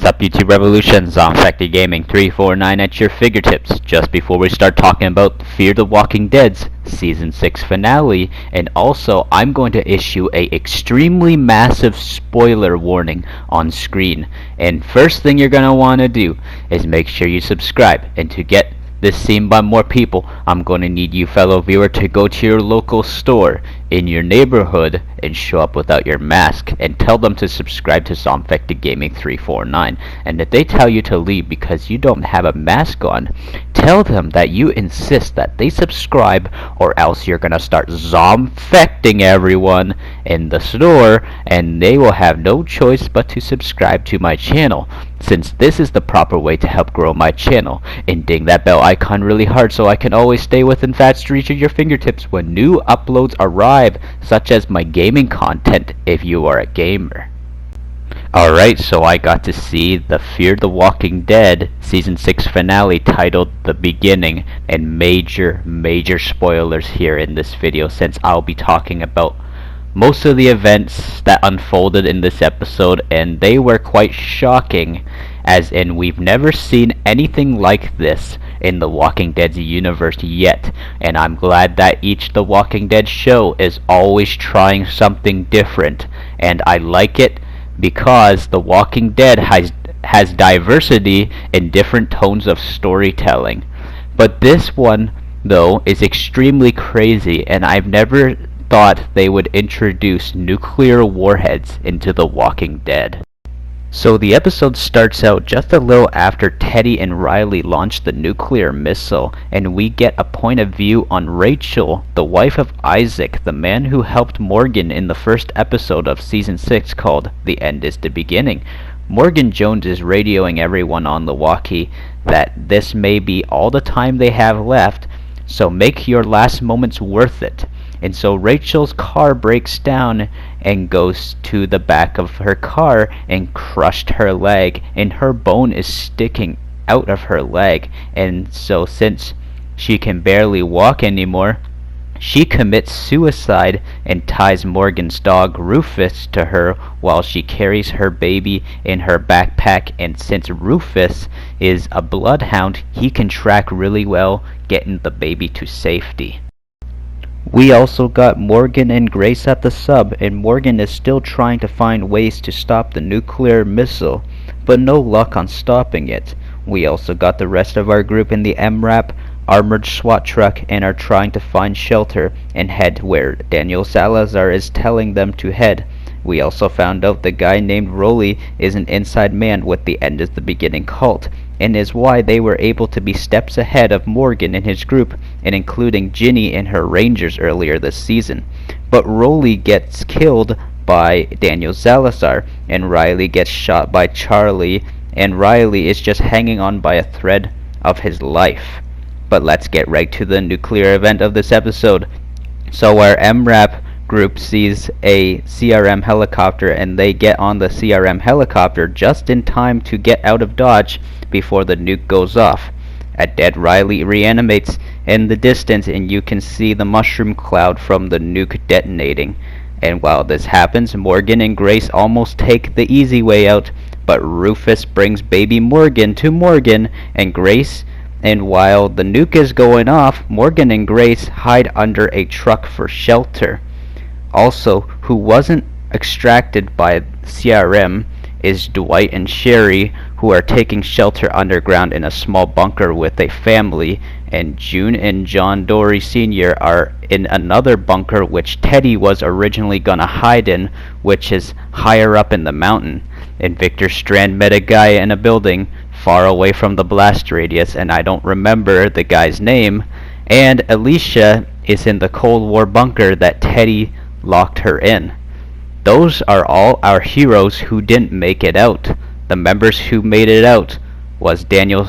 up, YouTube Revolution? Zombfected Gaming 349 at your fingertips. Just before we start talking about Fear the Walking Dead's Season 6 finale, and also I'm going to issue a extremely massive spoiler warning on screen. And first thing you're going to want to do is make sure you subscribe. And to get this seen by more people, I'm going to need you, fellow viewer, to go to your local store in your neighborhood and show up without your mask and tell them to subscribe to Zombfected Gaming 349. And if they tell you to leave because you don't have a mask on, tell them that you insist that they subscribe, or else you're gonna start zombfecting everyone in the store and they will have no choice but to subscribe to my channel, since this is the proper way to help grow my channel. And ding that bell icon really hard so I can always stay within fast reach of your fingertips when new uploads arrive, such as my gaming content if you are a gamer. Alright, so I got to see the Fear the Walking Dead Season 6 finale titled The Beginning, and major spoilers here in this video, since I'll be talking about most of the events that unfolded in this episode, and they were quite shocking, as in we've never seen anything like this in The Walking Dead's universe yet, and I'm glad that each The Walking Dead show is always trying something different, and I like it because The Walking Dead has diversity in different tones of storytelling. But this one, though, is extremely crazy, and I've never thought they would introduce nuclear warheads into The Walking Dead. So the episode starts out just a little after Teddy and Riley launch the nuclear missile, and we get a point of view on Rachel, the wife of Isaac, the man who helped Morgan in the first episode of Season 6 called The End is the Beginning. Morgan Jones is radioing everyone on the walkie that this may be all the time they have left, so make your last moments worth it. And so Rachel's car breaks down and goes to the back of her car and crushed her leg, and her bone is sticking out of her leg. And so since she can barely walk anymore, she commits suicide and ties Morgan's dog Rufus to her while she carries her baby in her backpack. And since Rufus is a bloodhound, he can track really well, getting the baby to safety. We also got Morgan and Grace at the sub, and Morgan is still trying to find ways to stop the nuclear missile, but no luck on stopping it. We also got the rest of our group in the MRAP armored SWAT truck and are trying to find shelter and head where Daniel Salazar is telling them to head. We also found out the guy named Rolly is an inside man with the End is the Beginning cult, and is why they were able to be steps ahead of Morgan and his group, and including Ginny and her Rangers earlier this season. But Rolly gets killed by Daniel Salazar, and Riley gets shot by Charlie, and Riley is just hanging on by a thread of his life. But let's get right to the nuclear event of this episode. So our MRAP group sees a CRM helicopter, and they get on the CRM helicopter just in time to get out of Dodge before the nuke goes off. A dead Riley reanimates in the distance, and you can see the mushroom cloud from the nuke detonating. And while this happens, Morgan and Grace almost take the easy way out, but Rufus brings baby Morgan to Morgan and Grace, and while the nuke is going off, Morgan and Grace hide under a truck for shelter. Also, who wasn't extracted by CRM is Dwight and Sherry, who are taking shelter underground in a small bunker with a family, and June and John Dory Sr. are in another bunker which Teddy was originally gonna hide in, which is higher up in the mountain. And Victor Strand met a guy in a building far away from the blast radius, and I don't remember the guy's name, and Alicia is in the Cold War bunker that Teddy locked her in. Those are all our heroes who didn't make it out. The members who made it out was Daniel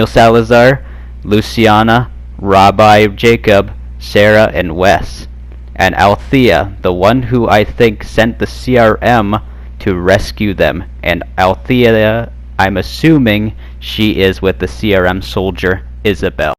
Salazar, Luciana, Rabbi Jacob, Sarah, and Wes. And Althea, the one who I think sent the CRM to rescue them. And Althea, I'm assuming she is with the CRM soldier Isabel.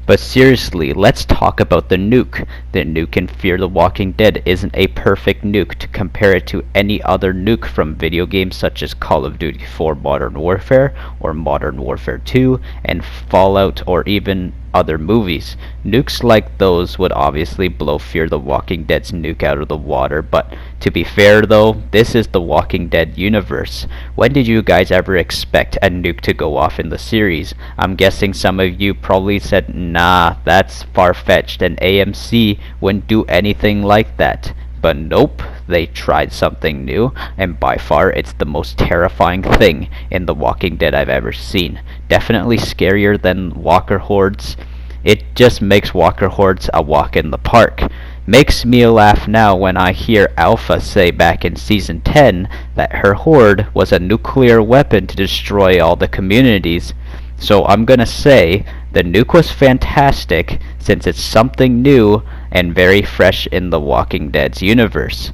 But seriously, let's talk about the nuke. The nuke in Fear the Walking Dead isn't a perfect nuke to compare it to any other nuke from video games such as Call of Duty 4 Modern Warfare or Modern Warfare 2 and Fallout or even other movies. Nukes like those would obviously blow Fear the Walking Dead's nuke out of the water, but to be fair though, this is the Walking Dead universe. When did you guys ever expect a nuke to go off in the series? I'm guessing some of you probably said, nah, that's far-fetched and AMC wouldn't do anything like that. But nope, they tried something new, and by far it's the most terrifying thing in The Walking Dead I've ever seen. Definitely scarier than walker hordes. It just makes walker hordes a walk in the park. Makes me laugh now when I hear Alpha say back in Season 10 that her horde was a nuclear weapon to destroy all the communities. So I'm gonna say the nuke was fantastic since it's something new and very fresh in the Walking Dead's universe.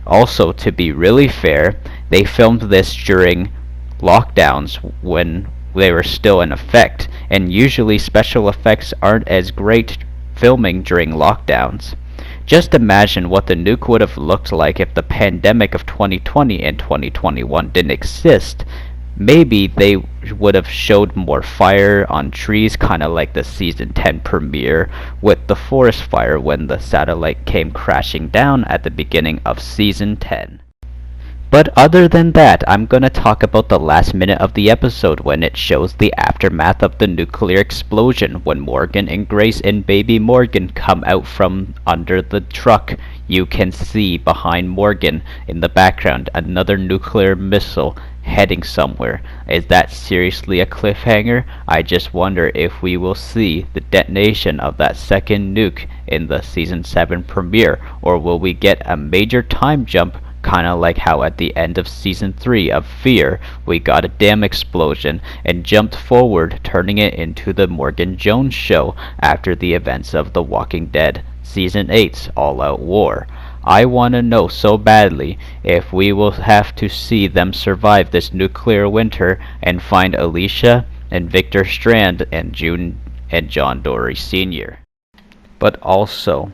Also, to be really fair, they filmed this during lockdowns when they were still in effect, and usually special effects aren't as great filming during lockdowns. Just imagine what the nuke would have looked like if the pandemic of 2020 and 2021 didn't exist. Maybe they would have showed more fire on trees, kind of like the Season 10 premiere with the forest fire when the satellite came crashing down at the beginning of Season 10. But other than that, I'm gonna talk about the last minute of the episode when it shows the aftermath of the nuclear explosion when Morgan and Grace and baby Morgan come out from under the truck. You can see behind Morgan in the background another nuclear missile heading somewhere. Is that seriously a cliffhanger? I just wonder if we will see the detonation of that second nuke in the Season 7 premiere, or will we get a major time jump, kinda like how at the end of Season 3 of Fear, we got a dam explosion and jumped forward, turning it into the Morgan Jones show after the events of The Walking Dead Season 8's All Out War. I want to know so badly if we will have to see them survive this nuclear winter and find Alicia and Victor Strand and June and John Dory Sr. But also,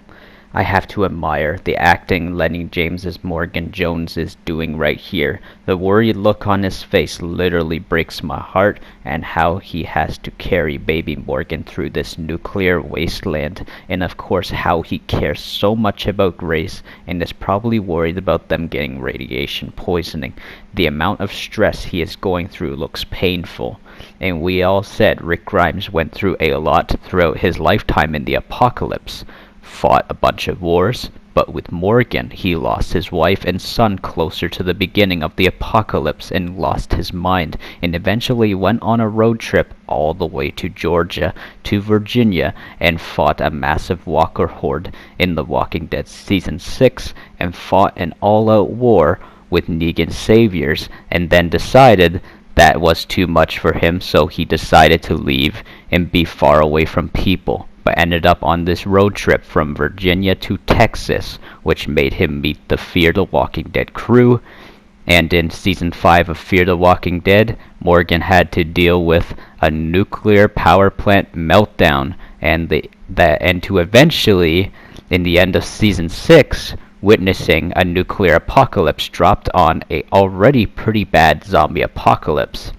I have to admire the acting Lenny James's Morgan Jones is doing right here. The worried look on his face literally breaks my heart, and how he has to carry baby Morgan through this nuclear wasteland, and of course how he cares so much about Grace and is probably worried about them getting radiation poisoning. The amount of stress he is going through looks painful. And we all said Rick Grimes went through a lot throughout his lifetime in the apocalypse. Fought a bunch of wars, but with Morgan he lost his wife and son closer to the beginning of the apocalypse and lost his mind, and eventually went on a road trip all the way to Georgia, to Virginia, and fought a massive walker horde in The Walking Dead Season 6, and fought an all-out war with Negan's saviors, and then decided that was too much for him, so he decided to leave and be far away from people, but ended up on this road trip from Virginia to Texas, which made him meet the Fear the Walking Dead crew. And in Season 5 of Fear the Walking Dead, Morgan had to deal with a nuclear power plant meltdown, and to eventually, in the end of Season 6, witnessing a nuclear apocalypse dropped on a already pretty bad zombie apocalypse.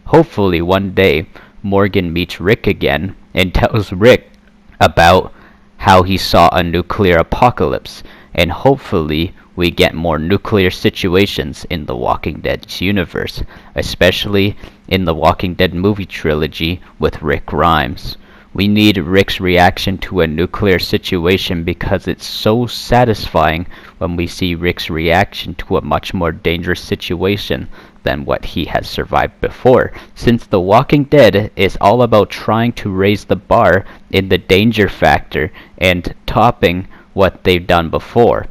Hopefully one day, Morgan meets Rick again and tells Rick about how he saw a nuclear apocalypse, and hopefully we get more nuclear situations in the Walking Dead's universe, especially in the Walking Dead movie trilogy with Rick Grimes. We need Rick's reaction to a nuclear situation because it's so satisfying when we see Rick's reaction to a much more dangerous situation than what he has survived before, since The Walking Dead is all about trying to raise the bar in the danger factor and topping what they've done before.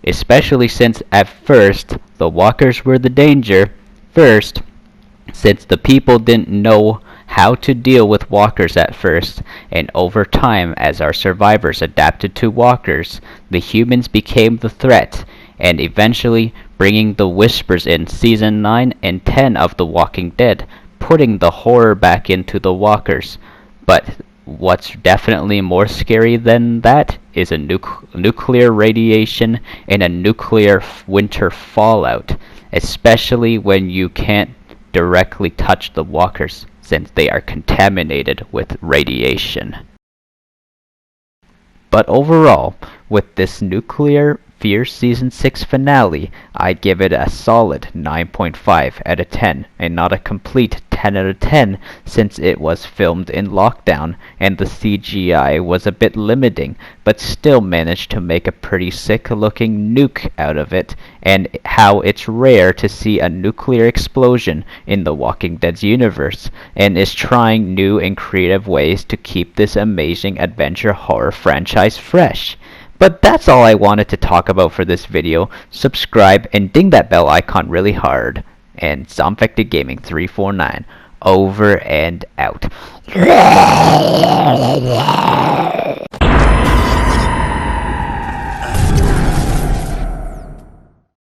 Especially since at first the walkers were the danger first, since the people didn't know how to deal with walkers at first, and over time as our survivors adapted to walkers, the humans became the threat, and eventually bringing the Whispers in Season 9 and 10 of The Walking Dead, putting the horror back into the walkers. But what's definitely more scary than that is a nuclear radiation and a nuclear winter fallout, especially when you can't directly touch the walkers since they are contaminated with radiation. But overall, with this Nuclear Fear Season 6 finale, I'd give it a solid 9.5 out of 10, and not a complete 10 out of 10 since it was filmed in lockdown and the CGI was a bit limiting, but still managed to make a pretty sick looking nuke out of it, and how it's rare to see a nuclear explosion in the Walking Dead's universe, and is trying new and creative ways to keep this amazing adventure horror franchise fresh. But that's all I wanted to talk about for this video. Subscribe and ding that bell icon really hard. And Zombfected Gaming 349 over and out.